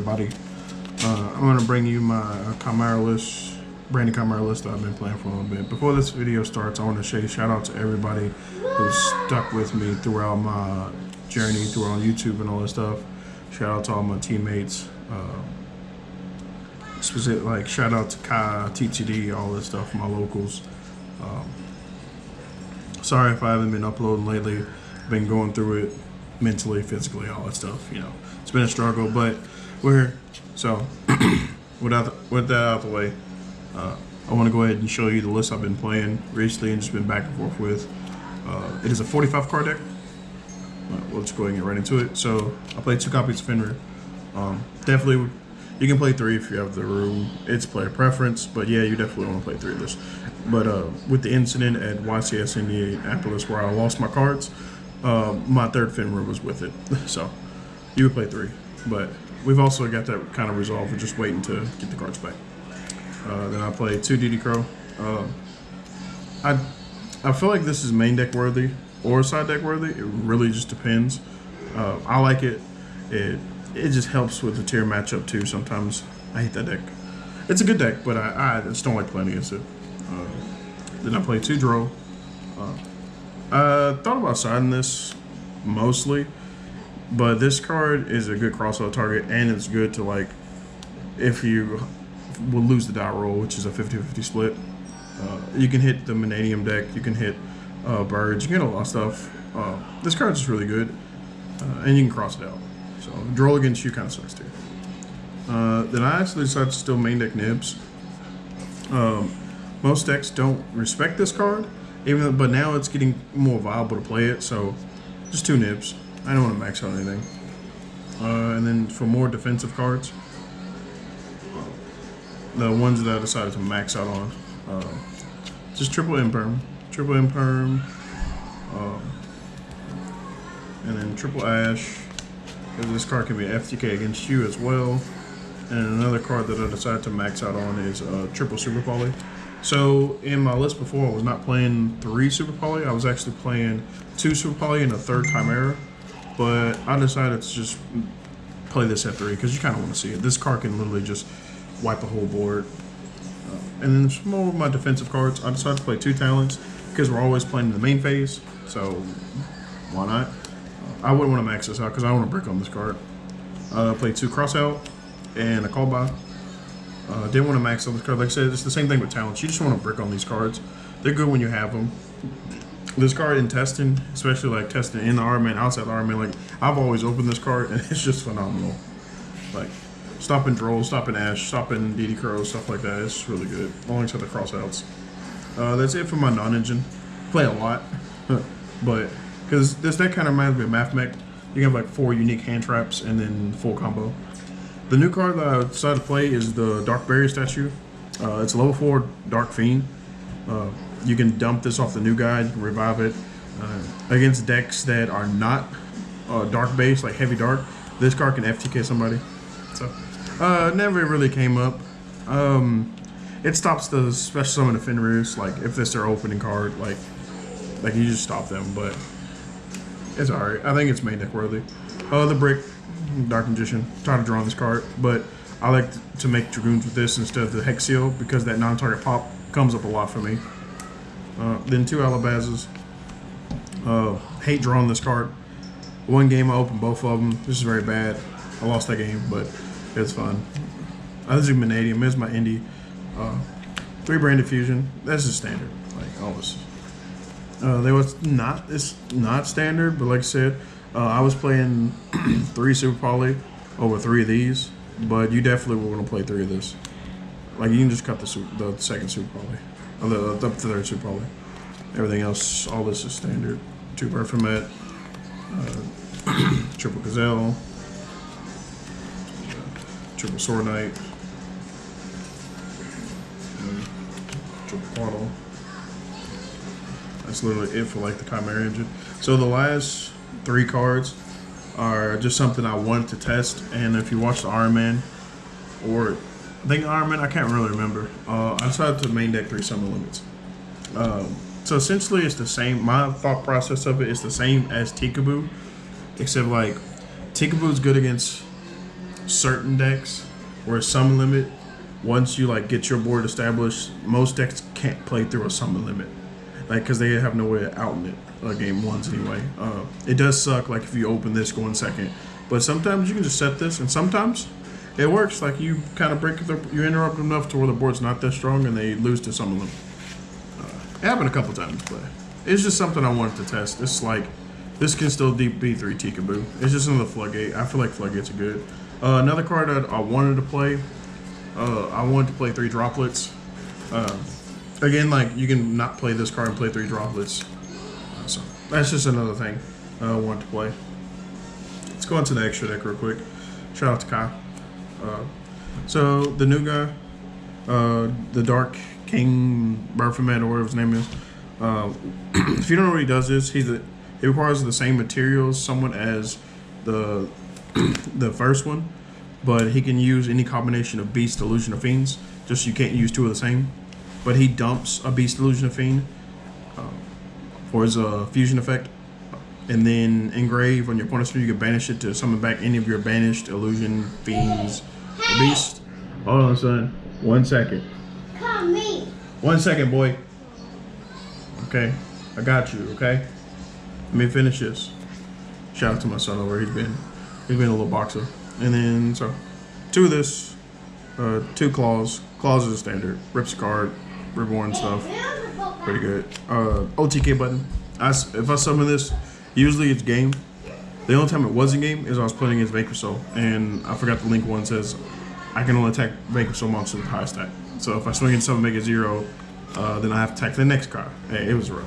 everybody. I'm going to bring you my Chimera list, brand new Chimera list that I've been playing for a little bit. Before this video starts, I want to say shout out to everybody who's stuck with me throughout my journey, throughout YouTube and all that stuff. Shout out to all my teammates. Specific, like shout out to Kai, TTD, all this stuff, my locals. Sorry if I haven't been uploading lately. Been going through it mentally, physically, all that stuff. You know, it's been a struggle, but we're here. So with that out of the way, I want to go ahead and show you the list I've been playing recently and just been back and forth with. It is a 45 card deck. We'll just go ahead and get right into it. So I played 2 copies of Fenrir. Definitely, you can play 3 if you have the room. It's player preference, but yeah, you definitely want to play 3 of this. But with the incident at YCS Indianapolis where I lost my cards, my 3rd Fenrir was with it. So you would play 3, but we've also got that kind of resolved. We're just waiting to get the cards back. Then I played 2 DD Crow. I feel like this is main deck worthy or side deck worthy. It really just depends. I like it. It just helps with the tier matchup too. Sometimes I hate that deck. It's a good deck, but I just don't like playing against it. Then I played 2 Drow. I thought about siding this mostly, but this card is a good crossover target, and it's good to, like, if you will lose the die roll, which is a 50-50 split. You can hit the Mananium deck, you can hit birds, you can hit a lot of stuff. This card's just really good, and you can cross it out. So Droll against you kind of sucks too. Then I actually decided to still main deck Nibs. Most decks don't respect this card, but now it's getting more viable to play it, so just 2 Nibs. I don't want to max out anything. And then for more defensive cards, the ones that I decided to max out on, just triple Imperm, and then triple Ash, because this card can be FTK against you as well. And another card that I decided to max out on is triple Super Poly. So in my list before, I was not playing 3 Super Poly. I was actually playing 2 Super Poly and a 3rd Chimera. But I decided to just play this at 3 because you kind of want to see it. This card can literally just wipe a whole board. And then some more of my defensive cards. I decided to play 2 Talents because we're always playing in the main phase. So why not? I wouldn't want to max this out because I want to brick on this card. I played 2 Crossout and a Call By. Didn't want to max out this card. Like I said, it's the same thing with Talents. You just want to brick on these cards. They're good when you have them. This card in testing, especially like testing in the R-Man, outside the R-Man, like I've always opened this card and it's just phenomenal. Like stopping Droll, stopping Ash, stopping DD Crow, stuff like that. It's really good. Alongside the crossouts. That's it for my non-engine. Play a lot, but because this deck kind of reminds me of Math Mech. You can have like 4 unique hand traps and then full combo. The new card that I decided to play is the Dark Barrier statue. It's a level 4 Dark Fiend. You can dump this off the new guide, revive it. Against decks that are not dark based, like heavy dark, this card can FTK somebody. So, never really came up. It stops the special summon of Fenrir's, like if this is their opening card, like you just stop them, but it's alright. I think it's main deck worthy. The Brick, Dark Magician, tired of drawing this card, but I like to make Dragoons with this instead of the Hex Seal because that non-target pop comes up a lot for me. Then 2 Alabazas. Hate drawing this card. One game I opened both of them. This is very bad. I lost that game, but it's fun. This is Manadium. This is my indie. 3 Branded Fusion. This is standard. Like all this. It's not standard, but like I said, I was playing 3 Super Poly over 3 of these, but you definitely will want to play 3 of this. Like you can just cut the 2nd Super Poly. The 3rd Super Poly. Everything else, all this is standard. 2 Berthamet, triple Gazelle, triple Sword Knight, triple Quaddle. That's literally it for like the Chimera engine. So the last 3 cards are just something I wanted to test, and if you watch the Iron Man or I think Iron Man, I can't really remember. I decided to main deck 3 Summer Limits. So essentially it's the same, my thought process of it is the same as Pkwy, except like Pkwy is good against certain decks where summon limit, once you like get your board established, most decks can't play through a summon limit, like because they have no way of outing it. Game ones anyway. It does suck like if you open this going second, but sometimes you can just set this, and sometimes it works. Like you kind of you interrupt enough to where the board's not that strong and they lose to summon limit. It happened a couple times, but it's just something I wanted to test. It's like this can still be 3 Tikaboo. It's just another floodgate. I feel like floodgates are good. Another card that I wanted to play. I wanted to play 3 droplets. Again, like you can not play this card and play 3 droplets. So that's just another thing I wanted to play. Let's go into the extra deck real quick. Shout out to Kyle. So the new guy, the Dark King Baphomet or whatever his name is. If you don't know what he does, he requires the same materials somewhat as the first one, but he can use any combination of Beast, Illusion, or Fiends. Just you can't use 2 of the same. But he dumps a Beast, Illusion, or Fiend for his fusion effect, and then engrave on your opponent's turn. You can banish it to summon back any of your banished Illusion, Fiends, or Beast. Hold on, son. 1 second. Come me. 1 second, boy. Okay, I got you. Okay, let me finish this. Shout out to my son over. He's been a little boxer. And then so 2 of this, 2 claws. Claws is a standard. Rips a card, reborn stuff. Pretty good. OTK button. If I summon this, usually it's game. The only time it wasn't game is I was playing against Vanquish Soul, and I forgot the link one says I can only attack Vanquish Soul monsters with high stat. So if I swing in something make it 0, then I have to attack the next card. Hey, it was rough.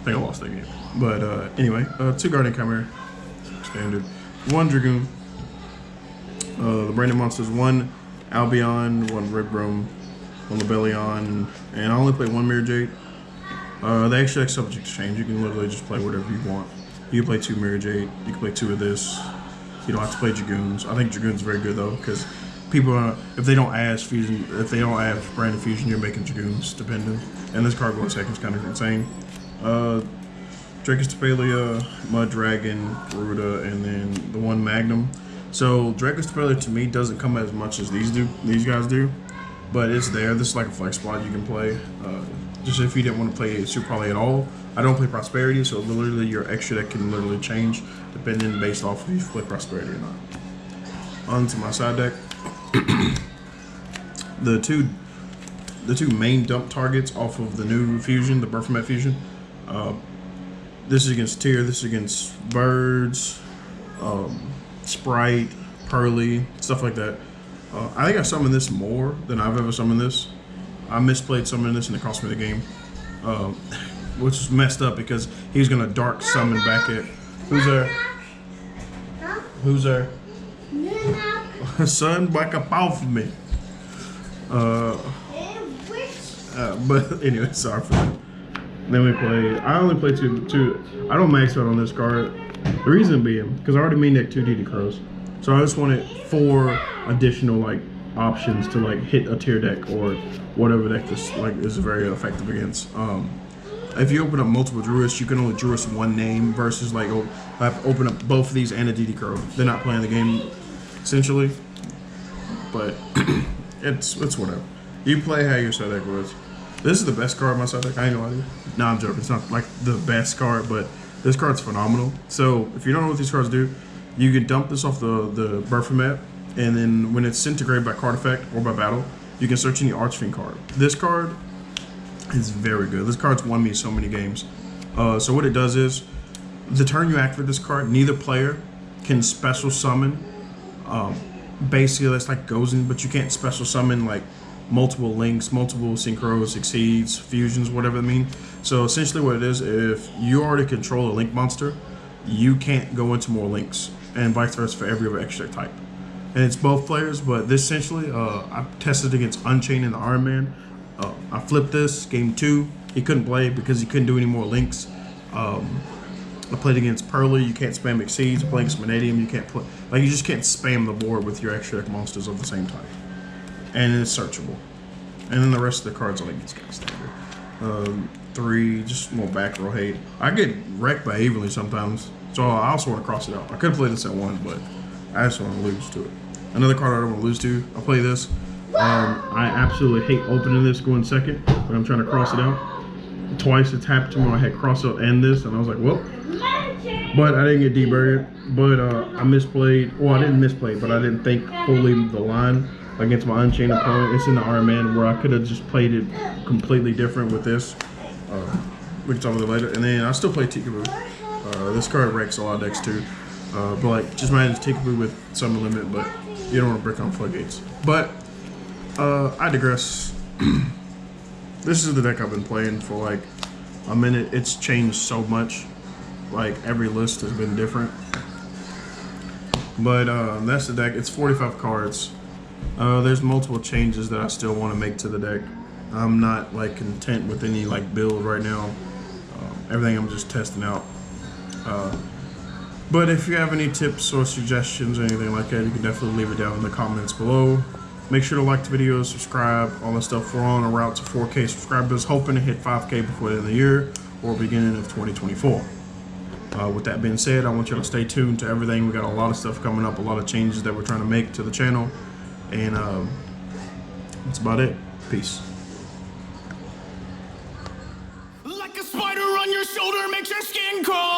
I think I lost that game. But anyway, 2 Guardian Chimera, standard. 1 Dragoon. The Branded monsters, 1 Albion, 1 Red Room, 1 Lebellion, and I only play 1 Mirror Jade. The extra deck subject to change. You can literally just play whatever you want. You can play 2 Mirror Jade. You can play 2 of this. You don't have to play Dragoons. I think Dragoon's very good though, because people, if they don't add fusion, if they don't have Branded Fusion, you're making Dragoons dependent. And this card going second is kind of insane. Dracus Tapalia, Mud Dragon, Garuda, and then the 1 Magnum. So Dracus Tapalia to me doesn't come as much as these guys do, but it's there. This is like a flex spot you can play. Just if you didn't want to play Super Poly at all. I don't play Prosperity, so literally your extra deck can literally change depending based off if you play Prosperity or not. On to my side deck. The two main dump targets off of the new fusion, the Baphomet fusion. This is against Tyr, this is against Birds, Sprite, Pearly, stuff like that. I think I summoned this more than I've ever summoned this. I misplayed summoning this and it cost me the game, which is messed up because he was gonna dark summon back at. Who's there? Who's there? Son, back up off of me. But anyway, sorry for that. Then we play. I only play two. I don't max out on this card. The reason being because I already main deck 2 DD Crows, so I just wanted 4 additional like options to like hit a tier deck or whatever deck this like is very effective against. If you open up multiple Druids, you can only Druid 1 name versus like I have to open up both of these and a DD Crow. They're not playing the game essentially, but it's whatever. You play how your side deck was. This is the best card in my side deck. I ain't gonna lie to you. No, I'm joking. It's not like the best card, but this card's phenomenal. So if you don't know what these cards do, you can dump this off the Baphomet, and then when it's disintegrated by card effect or by battle, you can search any Archfiend card. This card is very good. This card's won me so many games. So what it does is, the turn you activate this card, neither player can special summon. Basically, that's like Gozen, but you can't special summon like multiple links, multiple synchros, exceeds, fusions, whatever they mean. So essentially what it is, if you already control a link monster, you can't go into more links, and vice versa for every other extra type. And it's both players, but this essentially, I tested against Unchained and the Iron Man. I flipped this, game 2, he couldn't play because he couldn't do any more links. I played against Pearly, you can't spam Exceeds. Playing against Vanadium, you can't play, like you just can't spam the board with your extra deck monsters of the same type. And it's searchable. And then the rest of the cards are like these guys standard. 3, just more back row hate. I get wrecked by Evenly sometimes, so I also want to cross it out. I could play this at 1, but I just want to lose to it. Another card I don't want to lose to. I'll play this. I absolutely hate opening this going second, but I'm trying to cross it out. Twice it's happened to me when I had cross out and this, and I was like, well. But I didn't get deburred. But I misplayed. Well, I didn't misplay, but I didn't think fully the line against my Unchained opponent. It's in the Iron Man where I could have just played it completely different with this. We can talk about it later. And then I still play Pkwy. This card wrecks a lot of decks too. But like, just manage Pkwy with some limit, but you don't want to break on floodgates. But I digress. This is the deck I've been playing for like a minute. It's changed so much. Like every list has been different. But that's the deck. It's 45 cards. There's multiple changes that I still want to make to the deck. I'm not like content with any like build right now. Everything I'm just testing out. But if you have any tips or suggestions or anything like that, you can definitely leave it down in the comments below. Make sure to like the video, subscribe, all that stuff. We're on a route to 4K subscribers, hoping to hit 5K before the end of the year or beginning of 2024. With that being said, I want you to stay tuned to everything. We got a lot of stuff coming up, a lot of changes that we're trying to make to the channel. And that's about it. Peace. Like a spider on your shoulder makes your skin crawl.